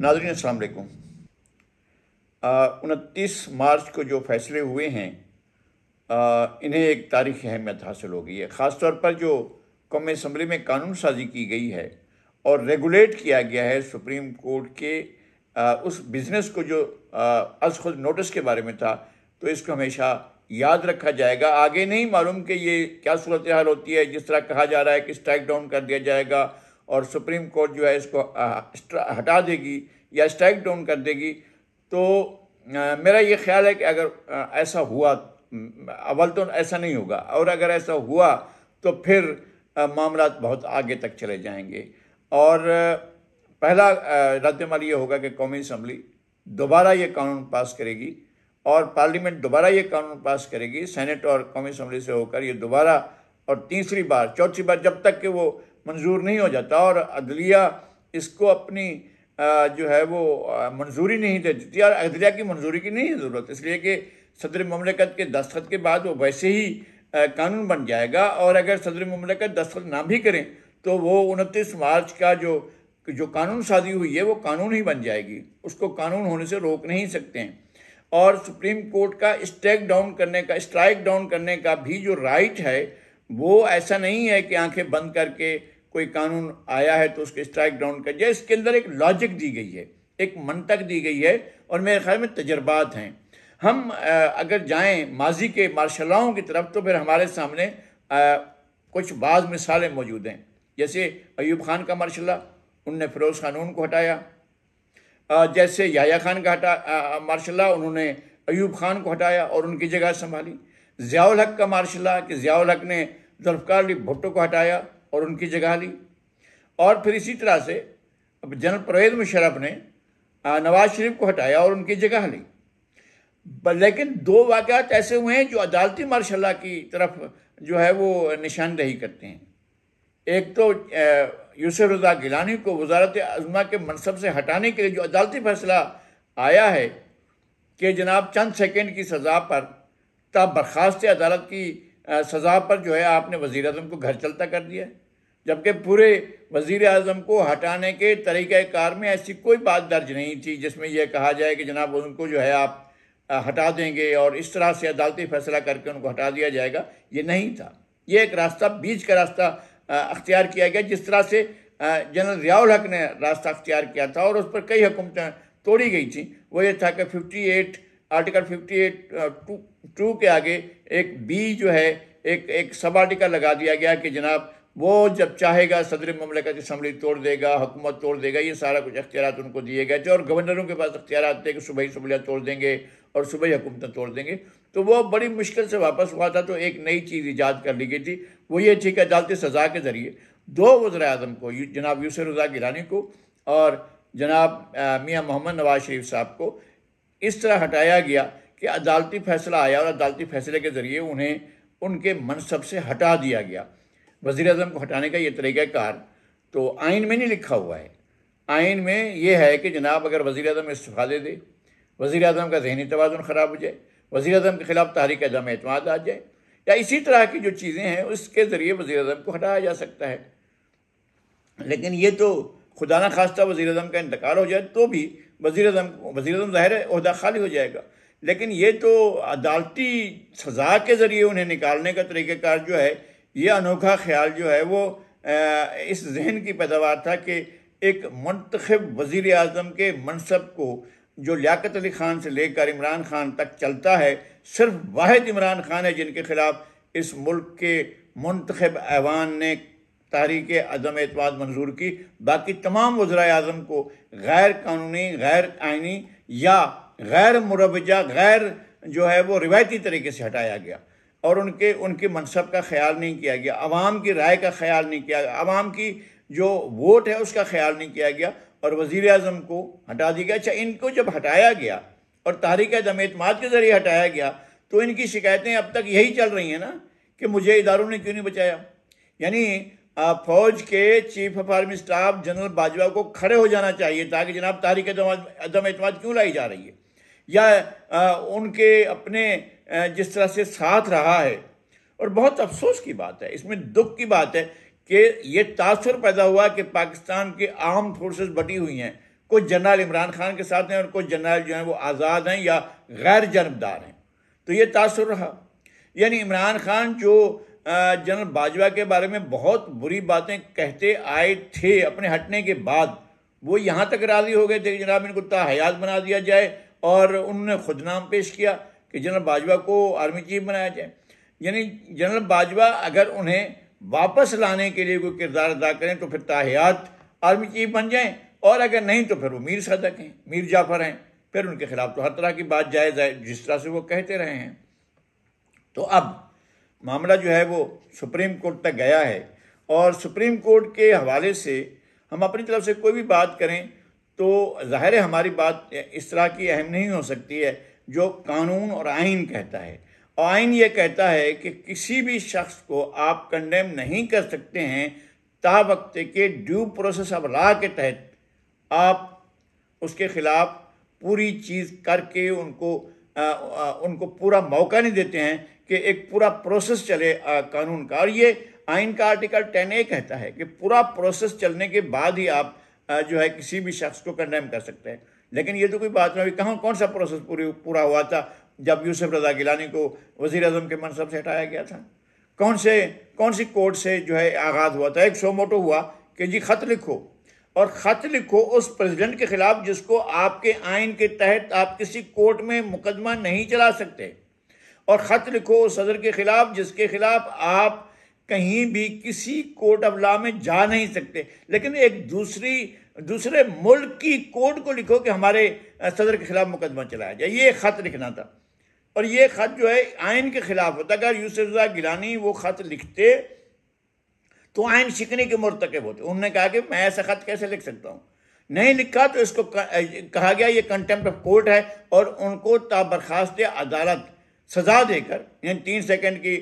नाज़रीन अस्सलाम वालेकुम। 29 मार्च को जो फैसले हुए हैं इन्हें एक तारीख़ी अहमियत हासिल हो गई है। ख़ास तौर पर जो कौमी असम्बली में कानून साजी की गई है और रेगुलेट किया गया है सुप्रीम कोर्ट के उस बिज़नेस को जो अज़ खुद नोटिस के बारे में था, तो इसको हमेशा याद रखा जाएगा। आगे नहीं मालूम कि ये क्या सूरत हाल होती है। जिस तरह कहा जा रहा है कि स्ट्राइक डाउन कर दिया जाएगा और सुप्रीम कोर्ट जो है इसको हटा देगी या स्ट्राइक डाउन कर देगी, तो मेरा ये ख्याल है कि अगर ऐसा हुआ, अव्वल तो ऐसा नहीं होगा, और अगर ऐसा हुआ तो फिर मामला बहुत आगे तक चले जाएंगे। और पहला रद्दअमल ये होगा कि कौमी असम्बली दोबारा ये कानून पास करेगी और पार्लियामेंट दोबारा ये कानून पास करेगी, सेनेट और कौमी असम्बली से होकर ये दोबारा और तीसरी बार, चौथी बार, जब तक कि वो मंजूर नहीं हो जाता और अदलिया इसको अपनी जो है वो मंजूरी नहीं दे देती। और अदलिया की मंजूरी की नहीं ज़रूरत, इसलिए कि सदर मुमलिकत के दस्तखत के बाद वो वैसे ही कानून बन जाएगा। और अगर सदर मुमलिकत दस्तखत ना भी करें तो वो 29 मार्च का जो कानून साजी हुई है वो कानून ही बन जाएगी, उसको कानून होने से रोक नहीं सकते हैं। और सुप्रीम कोर्ट का स्ट्राइक डाउन करने का भी जो राइट है वो ऐसा नहीं है कि आंखें बंद करके कोई कानून आया है तो उसको स्ट्राइक डाउन कर जाए। इसके अंदर एक लॉजिक दी गई है, एक मंतक दी गई है और मेरे ख्याल में तजर्बात हैं। हम अगर जाएं माजी के मार्शलाओं की तरफ तो फिर हमारे सामने कुछ बाज़ मिसालें मौजूद हैं। जैसे अयूब खान का मार्शला, उनने फिरोज़ खानून को हटाया। जैसे याह्या खान का मार्शला, उन्होंने अयूब खान को हटाया और उनकी जगह संभाली। ज़ियाउल हक का मार्शला कि ज़ियाउल हक ने जुल्फ़िकार अली भुट्टो को हटाया और उनकी जगह ली। और फिर इसी तरह से जनरल परवेज़ मुशर्रफ ने नवाज शरीफ को हटाया और उनकी जगह ली। लेकिन दो वाक़यात ऐसे हुए हैं जो अदालती मार्शला की तरफ जो है वो निशानदेही करते हैं। एक तो यूसुफ रज़ा गिलानी को वज़ारत आज़मा के मनसब से हटाने के लिए जो अदालती फैसला आया है कि जनाब चंद सेकंड की सज़ा पर तब बर्खास्त अदालत की सज़ा पर जो है आपने वज़ीर आज़म को घर चलता कर दिया, जबकि पूरे वज़ीर आज़म को हटाने के तरीक़ाकार में ऐसी कोई बात दर्ज नहीं थी जिसमें यह कहा जाए कि जनाब उनको जो है आप हटा देंगे और इस तरह से अदालती फैसला करके उनको हटा दिया जाएगा। ये नहीं था, ये एक रास्ता, बीच का रास्ता अख्तियार किया गया, जिस तरह से जनरल ज़ियाउल हक ने रास्ता अख्तियार किया था और उस पर कई हुकूमतें तोड़ी गई थी। वो ये था कि आर्टिकल 58(2) के आगे एक बी जो है एक सब आर्टिकल लगा दिया गया कि जनाब वो जब चाहेगा सदर मुमलिकत असम्बली तोड़ देगा, हुकूमत तोड़ देगा। ये सारा कुछ अख्तियारात उनको दिए गए थे और गवर्नरों के पास अख्तियारात थे कि सुबह ही असम्बलियाँ तोड़ देंगे और सुबह ही हुकूमतें तोड़ देंगे। तो वो बड़ी मुश्किल से वापस हुआ था। तो एक नई चीज़ ईजाद कर ली गई थी, वो ये थी कि अदालती सज़ा के ज़रिए दो वज़ीर आज़म को, जनाब यूसुफ रज़ा गिलानी को और जनाब मियाँ मोहम्मद नवाज शरीफ साहब को, इस तरह हटाया गया कि अदालती फ़ैसला आया और अदालती फ़ैसले के ज़रिए उन्हें उनके मनसब से हटा दिया गया। वज़ीर आज़म को हटाने का ये तरीक़ाकार तो आइन में नहीं लिखा हुआ है। आइन में ये है कि जनाब अगर वज़ीर आज़म इस्तीफ़ा दे दे, वज़ीर आज़म का ज़हनी तवाज़ुन ख़राब हो जाए, वज़ीर आज़म के ख़िलाफ़ तहरीक अदम एतमाद आ जाए या इसी तरह की जो चीज़ें हैं उसके ज़रिए वज़ीर आज़म को हटाया जा सकता है। लेकिन ये तो खुदा न खास्ता वज़ीर आज़म का इंतकाल हो जाए तो भी वज़ीर आज़म ज़ाहिर है ओहदा खाली हो जाएगा। लेकिन ये तो अदालती सज़ा के ज़रिए उन्हें निकालने का तरीक़ाकार जो है, ये अनोखा ख्याल जो है वो इस जहन की पैदावार था कि एक मुंतखब वज़ीर आज़म के मनसब को जो लियाकत अली ख़ान से लेकर इमरान ख़ान तक चलता है, सिर्फ वाहिद इमरान ख़ान है जिनके ख़िलाफ़ इस मुल्क के मुंतखब ऐवान ने तहरीक अदम एतमाद मंजूर की। बाकी तमाम वज़राए आज़म को गैर कानूनी, गैर आइनी या गैर मुरवजा, गैर जो है वो रिवायती तरीके से हटाया गया और उनके मनसब का ख्याल नहीं किया गया, आवाम की राय का ख्याल नहीं किया गया, आवाम की जो वोट है उसका ख्याल नहीं किया गया और वज़ीर आज़म को हटा दिया गया। अच्छा, इनको जब हटाया गया और तहरीक अदम एतमाद के ज़रिए हटाया गया तो इनकी शिकायतें अब तक यही चल रही हैं ना कि मुझे इदारों ने क्यों नहीं बचाया। यानी फ़ौज के chief of army staff general Bajwa को खड़े हो जाना चाहिए था कि जनाब तहरीक अदम एतमाद क्यों लाई जा रही है, या उनके अपने जिस तरह से साथ रहा है। और बहुत अफसोस की बात है, इसमें दुख की बात है कि ये तासुर पैदा हुआ कि पाकिस्तान के आर्म फोर्सेस बटी हुई हैं, कुछ जनरल इमरान खान के साथ हैं और कुछ जनरल जो हैं वो आज़ाद हैं या गैर जानबदार हैं। तो ये तासुर रहा। यानी इमरान खान जो जनरल बाजवा के बारे में बहुत बुरी बातें कहते आए थे, अपने हटने के बाद वो यहाँ तक राज़ी हो गए थे कि जनाब इनको ताहयात बना दिया जाए, और उन्होंने खुद नाम पेश किया कि जनरल बाजवा को आर्मी चीफ बनाया जाए। यानी जनरल बाजवा अगर उन्हें वापस लाने के लिए कोई किरदार अदा करें तो फिर ताहयात आर्मी चीफ बन जाएं, और अगर नहीं तो फिर वो मीर सदक हैं, मीर जाफ़र हैं, फिर उनके खिलाफ तो हर तरह की बात जायज़ है जिस तरह से वो कहते रहे हैं। तो अब मामला जो है वो सुप्रीम कोर्ट तक गया है, और सुप्रीम कोर्ट के हवाले से हम अपनी तरफ से कोई भी बात करें तो ज़ाहिर है हमारी बात इस तरह की अहम नहीं हो सकती है जो कानून और आइन कहता है। और आइन ये कहता है कि किसी भी शख्स को आप कंडेम नहीं कर सकते हैं ता वक्त के ड्यू प्रोसेस ऑफ लॉ के तहत आप उसके खिलाफ पूरी चीज़ करके उनको पूरा मौका नहीं देते हैं कि एक पूरा प्रोसेस चले कानून का। और ये आइन का आर्टिकल 10A कहता है कि पूरा प्रोसेस चलने के बाद ही आप जो है किसी भी शख्स को कंडेम कर सकते हैं। लेकिन ये तो कोई बात नहीं, कौन सा प्रोसेस पूरा हुआ था जब यूसुफ रज़ा गिलानी को वज़ीर आज़म के मनसब से हटाया गया था? कौन सी कोर्ट से जो है आगाज़ हुआ था? एक सो मोटो हुआ कि जी ख़त लिखो, और ख़त लिखो उस प्रेसिडेंट के ख़िलाफ़ जिसको आपके आइन के तहत आप किसी कोर्ट में मुकदमा नहीं चला सकते, और ख़त लिखो उस सदर के ख़िलाफ़ जिसके ख़िलाफ़ आप कहीं भी किसी कोर्ट ऑफ लॉ में जा नहीं सकते। लेकिन एक दूसरे मुल्क की कोर्ट को लिखो कि हमारे सदर के ख़िलाफ़ मुकदमा चलाया जाए, ये ख़त लिखना था। और ये ख़त जो है आइन के ख़िलाफ़ होता। अगर यूसुफ रज़ा गिलानी वो ख़त लिखते तो आइन शिकने के मुर्तकब होते। उन्होंने कहा कि मैं ऐसा ख़त कैसे लिख सकता हूँ, नहीं लिखा तो इसको कहा गया ये कंटेम्प्ट ऑफ कोर्ट है, और उनको ताबरखास्त अदालत सज़ा देकर, यानी 3 सेकंड की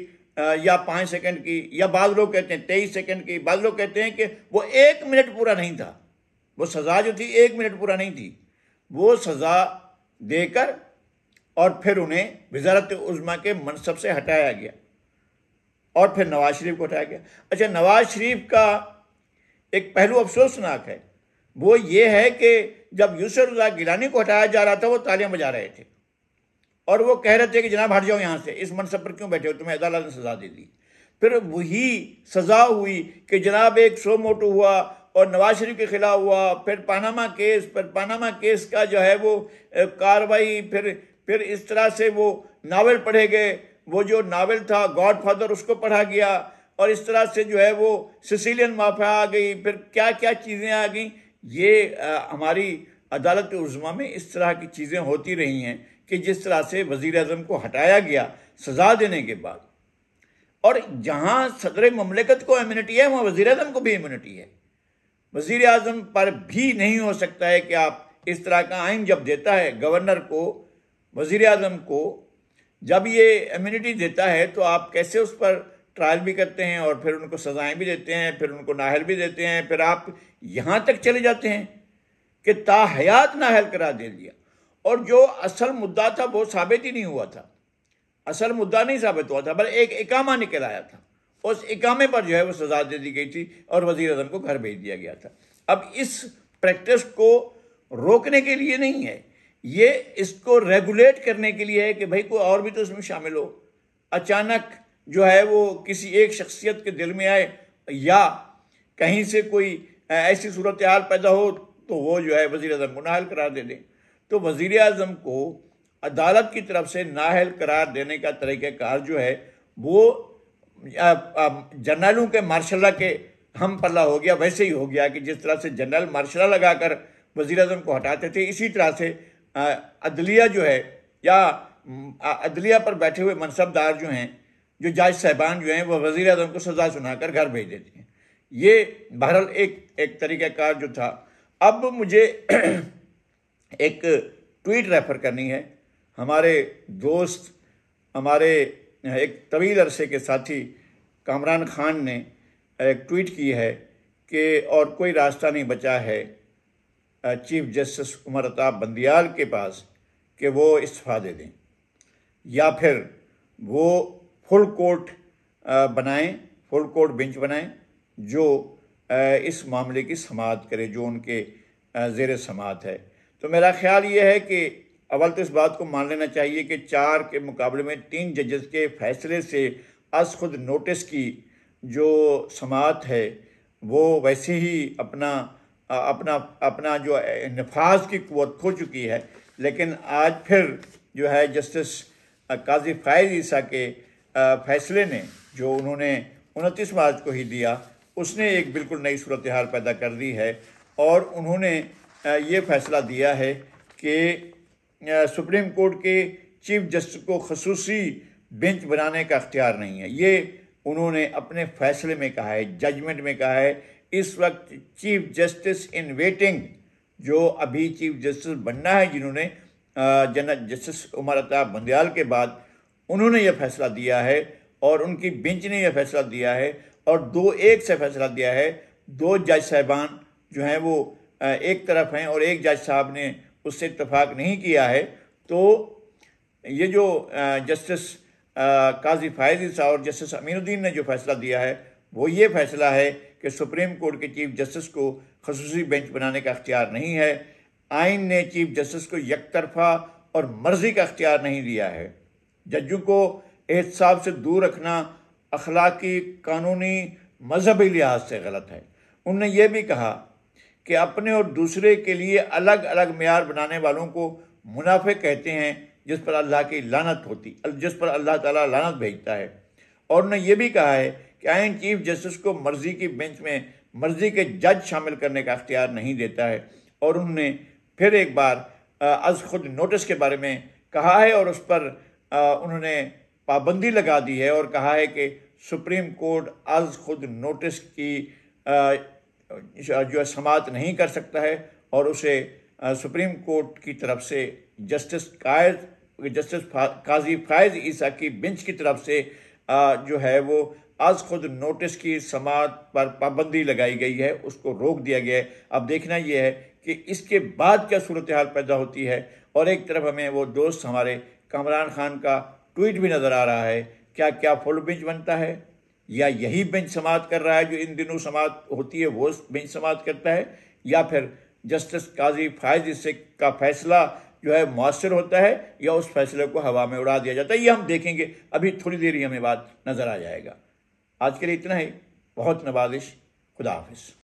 या 5 सेकंड की, या बाद लोग कहते हैं 23 सेकंड की, बाद लोग कहते हैं कि वो 1 मिनट पूरा नहीं था, वो सज़ा जो थी 1 मिनट पूरा नहीं थी, वो सज़ा देकर और फिर उन्हें वज़ारत उज़्मा के मनसब से हटाया गया, और फिर नवाज शरीफ को हटाया गया। अच्छा, नवाज शरीफ का एक पहलू अफसोसनाक है, वो ये है कि जब यूसुफ रज़ा गिलानी को हटाया जा रहा था वो तालियां बजा रहे थे, और वो कह रहे थे कि जनाब हट जाओ यहाँ से, इस मनसब पर क्यों बैठे हो, तुम्हें अदालत ने सज़ा दे दी। फिर वही सज़ा हुई कि जनाब एक सो मोटो हुआ और नवाज शरीफ के खिलाफ हुआ, फिर पानामा केस का जो है वो कार्रवाई, फिर इस तरह से वो नावल पढ़े गए, वो जो नावल था गॉडफादर उसको पढ़ा गया, और इस तरह से जो है वो सिसिलियन माफिया आ गई, फिर क्या क्या चीज़ें आ गई। ये हमारी अदालत उज़्मा में इस तरह की चीज़ें होती रही हैं कि जिस तरह से वज़ीर आज़म को हटाया गया सज़ा देने के बाद, और जहाँ सदर ममलिकत को इम्यूनिटी है वहाँ वज़ीर आज़म को भी इम्यूनिटी है। वज़ीर आज़म पर भी नहीं हो सकता है कि आप इस तरह का आइन जब देता है गवर्नर को, वज़ीर आज़म को जब ये इम्यूनिटी देता है तो आप कैसे उस पर ट्रायल भी करते हैं और फिर उनको सज़ाएं भी देते हैं, फिर उनको नाहल भी देते हैं, फिर आप यहाँ तक चले जाते हैं कि ताहयात नाहल करार दे दिया, और जो असल मुद्दा था वो साबित ही नहीं हुआ था। असल मुद्दा नहीं साबित हुआ था, बल्कि एक इकामा निकल आया था, उस इकामे पर जो है वो सज़ा दे दी गई थी और वज़ीर आज़म को घर भेज दिया गया था। अब इस प्रैक्टिस को रोकने के लिए नहीं है, ये इसको रेगुलेट करने के लिए है कि भाई कोई और भी तो इसमें शामिल हो। अचानक जो है वो किसी एक शख्सियत के दिल में आए या कहीं से कोई ऐसी सूरत हाल पैदा हो तो वो जो है वज़ीर आज़म को नाअहल करार दे दें। तो वज़ीर आज़म को अदालत की तरफ से नाअहल करार देने का तरीक़ाकार जो है वो जनरलों के मार्शल के हम पल्ला हो गया, वैसे ही हो गया कि जिस तरह से जनरल मार्शल लगाकर वज़ीर आज़म को हटाते थे, इसी तरह से अदलिया जो है या अदलिया पर बैठे हुए मनसबदार जो हैं, जो जज साहबान जो हैं, वो वज़ीर आज़म को सज़ा सुनाकर घर भेज देते हैं। ये बहरहाल एक तरीक़ाकार जो था। अब मुझे एक ट्वीट रेफ़र करनी है। हमारे दोस्त, हमारे एक तवील अरसे के साथी कामरान खान ने एक ट्वीट की है कि और कोई रास्ता नहीं बचा है चीफ जस्टिस उमर अताब बंदियाल के पास कि वो इस्तीफ़ा दे दें या फिर वो फुल कोर्ट बनाएं, फुल कोर्ट बेंच बनाएं जो इस मामले की समाअत करे, जो उनके ज़ेर समात है। तो मेरा ख्याल ये है कि अव्वल तो इस बात को मान लेना चाहिए कि 4 के मुकाबले में 3 जजेस के फैसले से अज़ खुद नोटिस की जो समात है वो वैसे ही अपना जो नफाज की क़ुव्वत खो चुकी है। लेकिन आज फिर जो है जस्टिस काजी फ़ाइज़ ईसा के फैसले ने, जो उन्होंने 29 मार्च को ही दिया, उसने एक बिल्कुल नई सूरत हाल पैदा कर दी है। और उन्होंने ये फ़ैसला दिया है कि सुप्रीम कोर्ट के चीफ जस्टिस को खसूसी बेंच बनाने का अख्तियार नहीं है। ये उन्होंने अपने फ़ैसले में कहा है, जजमेंट में कहा है। इस वक्त चीफ जस्टिस इन वेटिंग, जो अभी चीफ जस्टिस बनना है, जिन्होंने जनरल जस्टिस उमर अता बंदयाल के बाद उन्होंने यह फ़ैसला दिया है और उनकी बेंच ने यह फ़ैसला दिया है और 2-1 से फ़ैसला दिया है। 2 जज साहिबान जो हैं वो एक तरफ हैं और एक जज साहब ने उससे इत्तफाक नहीं किया है। तो ये जो जस्टिस काजी फ़ाइज़ ईसा और जस्टिस अमीनुद्दीन ने जो फ़ैसला दिया है वो ये फ़ैसला है कि सुप्रीम कोर्ट के चीफ जस्टिस को खसूसी बेंच बनाने का अख्तियार नहीं है। आइन ने चीफ जस्टिस को यकतरफा और मर्जी का अख्तियार नहीं दिया है। जजों को एहतसाब से दूर रखना अखलाकी, कानूनी, मजहबी लिहाज से गलत है। उन्होंने ये भी कहा कि अपने और दूसरे के लिए अलग अलग मेयार बनाने वालों को मुनाफिक कहते हैं, जिस पर अल्लाह की लानत होती, जिस पर अल्लाह ताला लानत भेजता है। और उन्होंने ये भी कहा है कि आइन चीफ जस्टिस को मर्जी की बेंच में मर्जी के जज शामिल करने का अख्तियार नहीं देता है। और उन्होंने फिर एक बार अज़ खुद नोटिस के बारे में कहा है और उस पर उन्होंने पाबंदी लगा दी है और कहा है कि सुप्रीम कोर्ट अज़ खुद नोटिस की जो समात नहीं कर सकता है और उसे सुप्रीम कोर्ट की तरफ से जस्टिस काजी फ़ाइज़ ईसा की बेंच की तरफ से जो है वो अज़ खुद नोटिस की समात पर पाबंदी लगाई गई है, उसको रोक दिया गया है। अब देखना यह है कि इसके बाद क्या सूरत हाल पैदा होती है। और एक तरफ हमें वो दोस्त हमारे कामरान खान का ट्वीट भी नज़र आ रहा है, क्या फुल बेंच बनता है या यही बेंच समात कर रहा है जो इन दिनों समात होती है वो बेंच समात करता है, या फिर जस्टिस काजी फ़ाइज़ ईसा का फ़ैसला जो है मुअस्सर होता है या उस फैसले को हवा में उड़ा दिया जाता है। ये हम देखेंगे, अभी थोड़ी देर ही हमें बात नज़र आ जाएगा। आज के लिए इतना ही। बहुत नवाजिश। खुदा हाफिज़।